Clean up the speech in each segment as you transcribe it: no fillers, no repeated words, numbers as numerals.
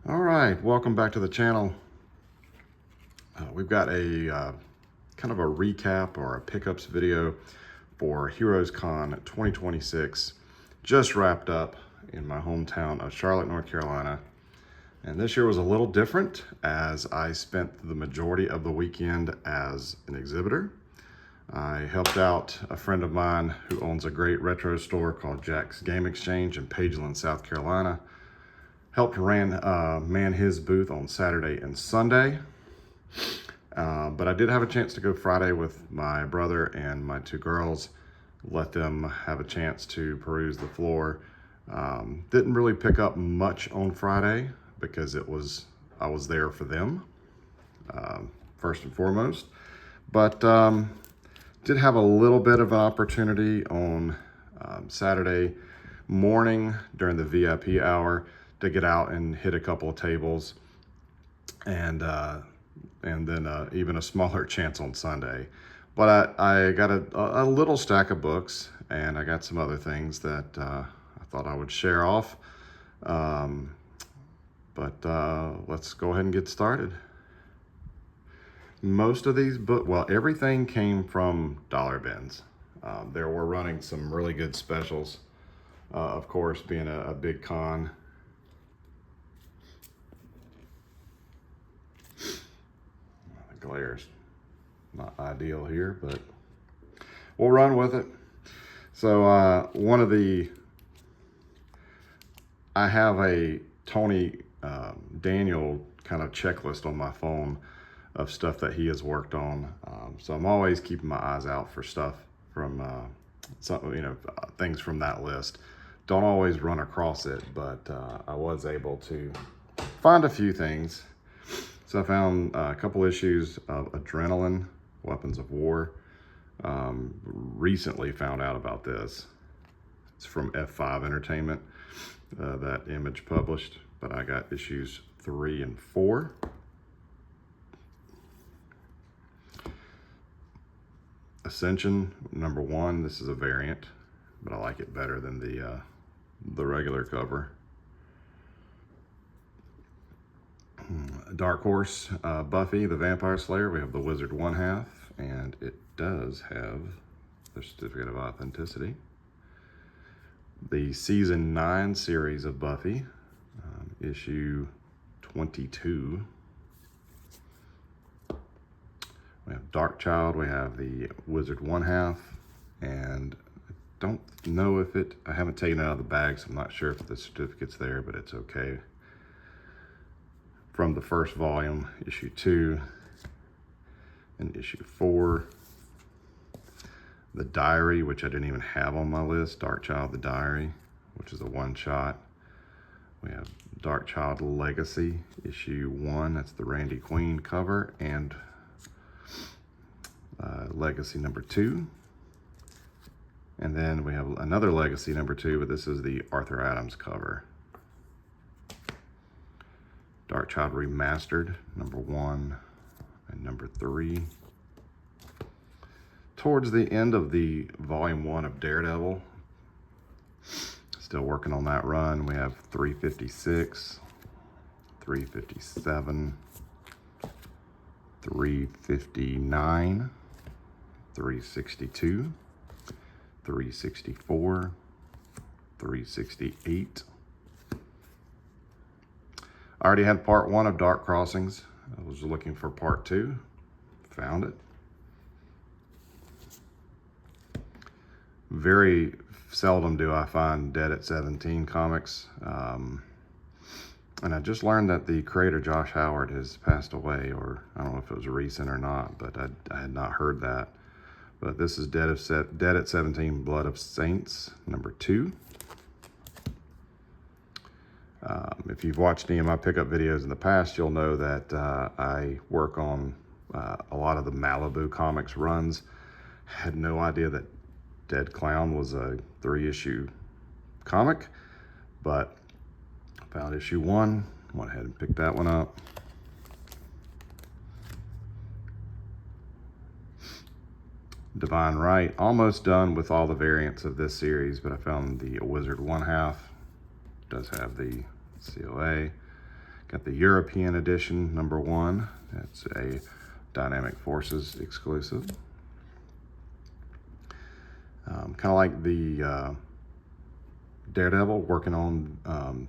All right, welcome back to the channel. We've got a kind of a recap or a pickups video for HeroesCon 2026. Just wrapped up in my hometown of Charlotte, North Carolina. And this year was a little different as I spent the majority of the weekend as an exhibitor. I helped out a friend of mine who owns a great retro store called Jack's Game Exchange in Pageland, South Carolina. Helped man his booth on Saturday and Sunday. But I did have a chance to go Friday with my brother and my two girls. Let them have a chance to peruse the floor. Didn't really pick up much on Friday because I was there for them, first and foremost. But did have a little bit of an opportunity on Saturday morning during the VIP hour to get out and hit a couple of tables, and then even a smaller chance on Sunday. But I got a little stack of books, and I got some other things that I thought I would share off. But let's go ahead and get started. Most of these books, well, everything came from dollar bins. They were running some really good specials. Of course, being a big con. The glare's not ideal here, but we'll run with it. So I have a Tony Daniel kind of checklist on my phone of stuff that he has worked on. So I'm always keeping my eyes out for stuff from things from that list. Don't always run across it, but I was able to find a few things. So I found a couple issues of Adrenaline, Weapons of War. Recently found out about this. It's from F5 Entertainment, that Image published, but I got issues 3 and 4. Ascension #1, this is a variant, but I like it better than the regular cover. Dark Horse, Buffy the Vampire Slayer, we have the Wizard 1/2, and it does have the certificate of authenticity. The season 9 series of Buffy, issue 22. We have Dark Child, we have the Wizard 1/2, and I don't know if I haven't taken it out of the bag, so I'm not sure if the certificate's there, but it's okay. From the first volume, issue 2 and issue 4. The Diary, which I didn't even have on my list, Dark Child, the Diary, which is a one-shot. We have Dark Child Legacy, issue 1, that's the Randy Queen cover, and Legacy #2. And then we have another Legacy #2, but this is the Arthur Adams cover. Dark Child Remastered, #1 and #3. Towards the end of the volume 1 of Daredevil, still working on that run, we have 356, 357, 359, 362, 364, 368. I already had part 1 of Dark Crossings. I was looking for part 2, found it. Very seldom do I find Dead at 17 comics. And I just learned that the creator, Josh Howard, has passed away, or I don't know if it was recent or not, but I had not heard that. But this is Dead at 17, Blood of Saints, #2. If you've watched any of my pickup videos in the past, you'll know that I work on a lot of the Malibu Comics runs. Had no idea that Dead Clown was a 3-issue comic, but I found issue 1, went ahead and picked that one up. Divine Right, almost done with all the variants of this series, but I found the Wizard 1/2, does have the COA. Got the European edition, #1. It's a Dynamic Forces exclusive. Kind of like the Daredevil, working on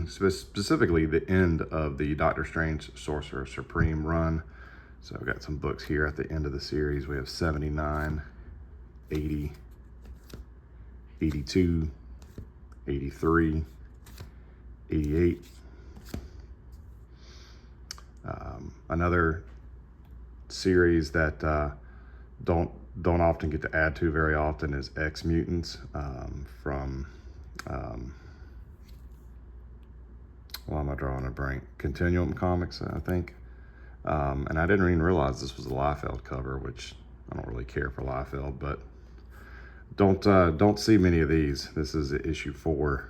specifically the end of the Doctor Strange Sorcerer Supreme run. So I've got some books here at the end of the series. We have 79, 80, 82, 83, 88. Another series that don't often get to add to very often is X Mutants from why am I drawing a blank? Continuum Comics, I think. And I didn't even realize this was a Liefeld cover, which I don't really care for Liefeld, but don't see many of these. This is issue 4,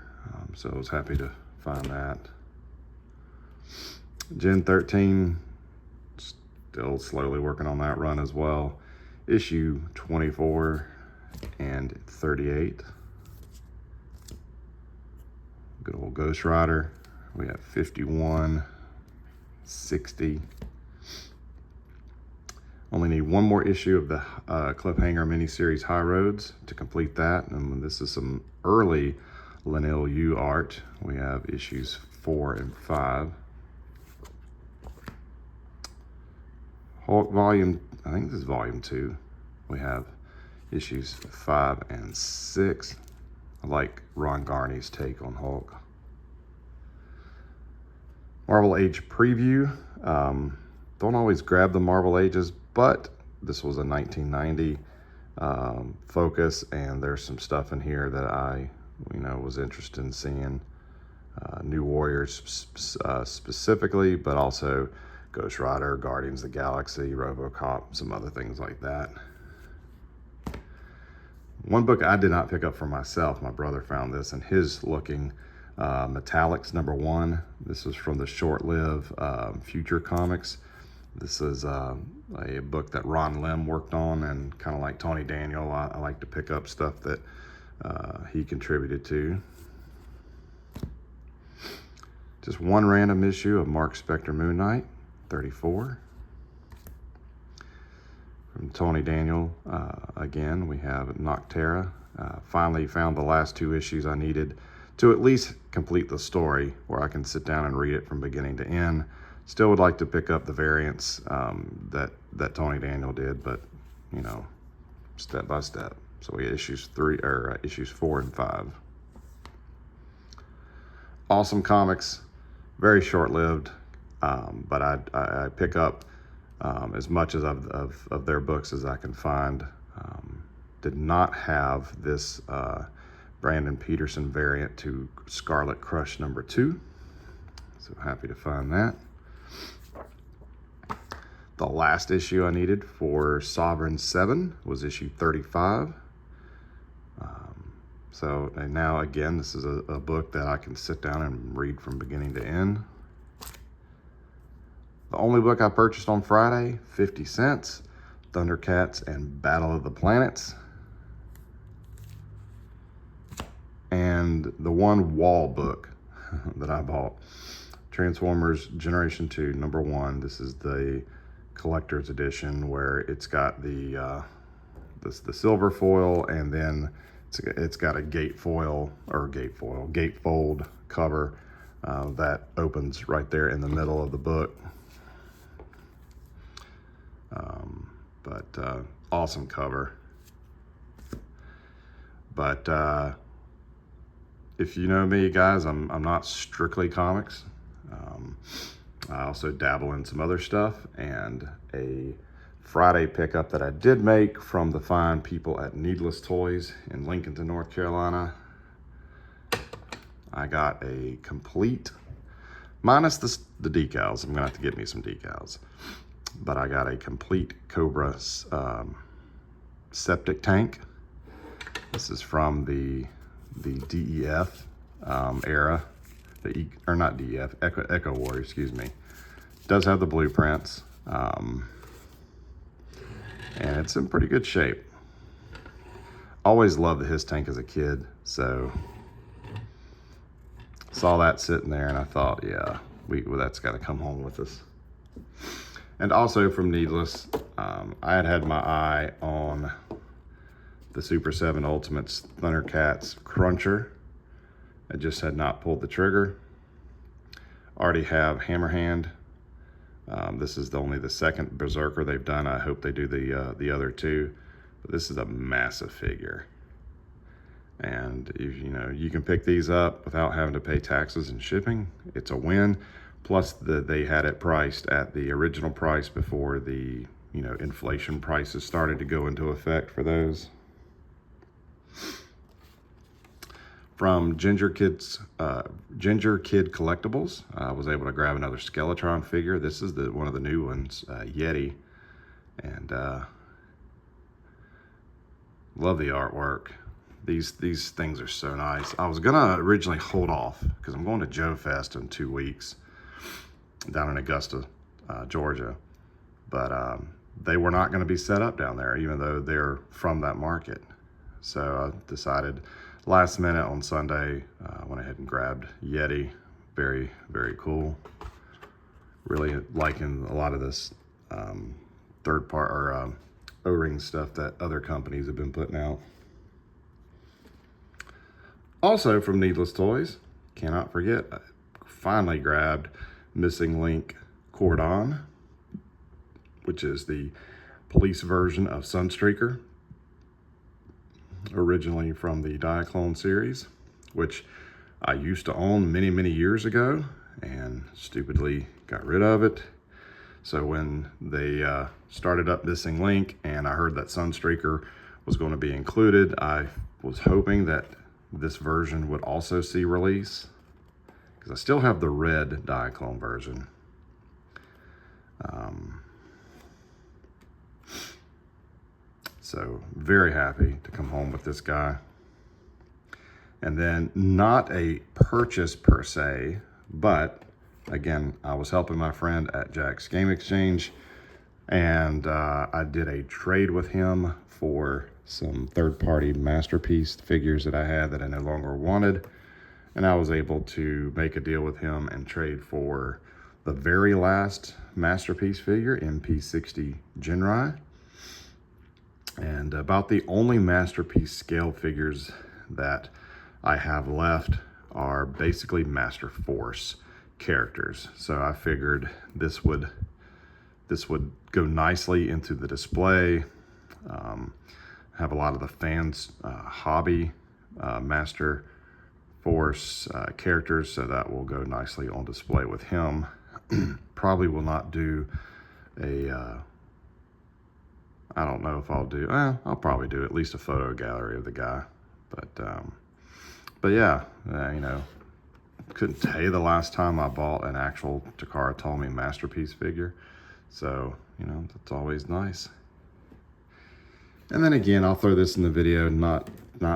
so I was happy to find that. Gen 13, still slowly working on that run as well. Issue 24 and 38. Good old Ghost Rider. We have 51, 60. Only need one more issue of the Cliffhanger miniseries High Roads to complete that. And this is some early Leinil Yu art. We have issues 4 and 5. Hulk volume, I think this is volume 2. We have issues 5 and 6. I like Ron Garney's take on Hulk. Marvel Age preview. Don't always grab the Marvel Ages, but this was a 1990 focus, and there's some stuff in here that I, was interested in seeing. New Warriors specifically, but also Ghost Rider, Guardians of the Galaxy, RoboCop, some other things like that. One book I did not pick up for myself, my brother found this, and his looking Metallics #1. This is from the short-lived Future Comics. This is a book that Ron Lim worked on, and kind of like Tony Daniel, I like to pick up stuff that he contributed to. Just one random issue of Mark Spector Moon Knight, 34. From Tony Daniel, again, we have Noctera. Finally found the last 2 issues I needed to at least complete the story, where I can sit down and read it from beginning to end. Still would like to pick up the variants that Tony Daniel did, but step by step. So we had issues 4 and 5. Awesome comics, very short-lived, but I pick up as much of their books as I can find. Did not have this Brandon Peterson variant to Scarlet Crush #2, so happy to find that. The last issue I needed for Sovereign 7 was issue 35. And now again, this is a book that I can sit down and read from beginning to end. The only book I purchased on Friday, 50 cents, Thundercats and Battle of the Planets. And the one wall book that I bought, Transformers Generation 2 #1. This is the collector's edition, where it's got the silver foil, and then it's got a gatefold cover that opens right there in the middle of the book. Awesome cover. But if you know me, guys, I'm not strictly comics. I also dabble in some other stuff, and a Friday pickup that I did make from the fine people at Needless Toys in Lincolnton, North Carolina. I got a complete, minus the decals. I'm gonna have to get me some decals. But I got a complete Cobra septic tank. This is from the DEF era, not DEF, Echo Warrior, excuse me. Does have the blueprints, and it's in pretty good shape. Always loved the HISS tank as a kid, so saw that sitting there and I thought, yeah, that's got to come home with us. And also from Needless, I had my eye on the Super 7 Ultimates Thundercats Cruncher. I just had not pulled the trigger. Already have Hammerhand. This is only the second Berserker they've done. I hope they do the other two. But this is a massive figure. And if you can pick these up without having to pay taxes and shipping, it's a win. Plus they had it priced at the original price before the inflation prices started to go into effect for those. From Ginger Kid Collectibles, I was able to grab another Skeletron figure. This is one of the new ones, Yeti, and love the artwork. These things are so nice. I was gonna originally hold off because I'm going to Joe Fest in 2 weeks down in Augusta, Georgia, but they were not going to be set up down there, even though they're from that market. So I decided last minute on Sunday, went ahead and grabbed Yeti. Very, very cool. Really liking a lot of this O-ring stuff that other companies have been putting out. Also from Needless Toys, cannot forget, I finally grabbed Missing Link Cordon, which is the police version of Sunstreaker, originally from the Diaclone series, which I used to own many, many years ago and stupidly got rid of it. So when they started up Missing Link and I heard that Sunstreaker was going to be included, I was hoping that this version would also see release, because I still have the red Diaclone version. So very happy to come home with this guy. And then not a purchase per se, but again, I was helping my friend at Jack's Game Exchange, and I did a trade with him for some third-party Masterpiece figures that I had that I no longer wanted. And I was able to make a deal with him and trade for the very last Masterpiece figure, MP60 Jinrai. And about the only Masterpiece scale figures that I have left are basically Master Force characters. So I figured this would go nicely into the display. Have a lot of the fans' hobby Master Force characters, so that will go nicely on display with him. Probably will not do a, I don't know if I'll do, I'll probably do at least a photo gallery of the guy. But yeah, couldn't tell you the last time I bought an actual Takara Tomy Masterpiece figure. So, that's always nice. And then again, I'll throw this in the video, not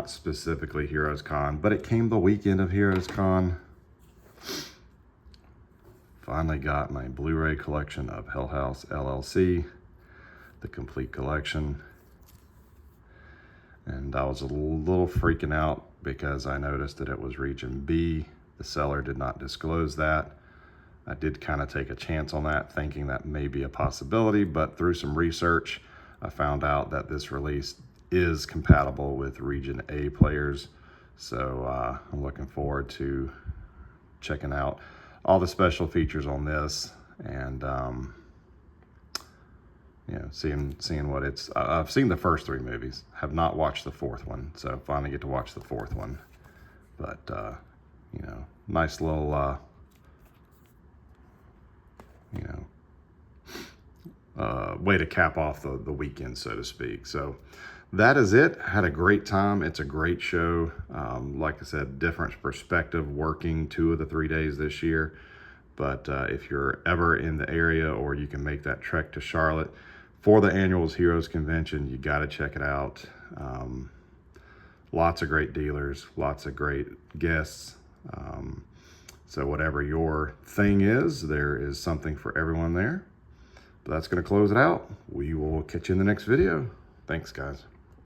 specifically HeroesCon, but it came the weekend of HeroesCon. Finally got my Blu-ray collection of Hell House LLC, the complete collection. And I was a little freaking out because I noticed that it was region B. The seller did not disclose that. I did kind of take a chance on that, thinking that may be a possibility, but through some research, I found out that this release is compatible with region A players. So I'm looking forward to checking out all the special features on this, and seeing what it's. I've seen the first 3 movies, have not watched the 4th one, so finally get to watch the 4th one. But nice little way to cap off the weekend, so to speak. So that is it. Had a great time. It's a great show. Like I said, different perspective working 2 of the 3 days this year. But if you're ever in the area, or you can make that trek to Charlotte for the annual Heroes Convention, you got to check it out. Lots of great dealers, lots of great guests. So whatever your thing is, there is something for everyone there. But that's going to close it out. We will catch you in the next video. Thanks, guys.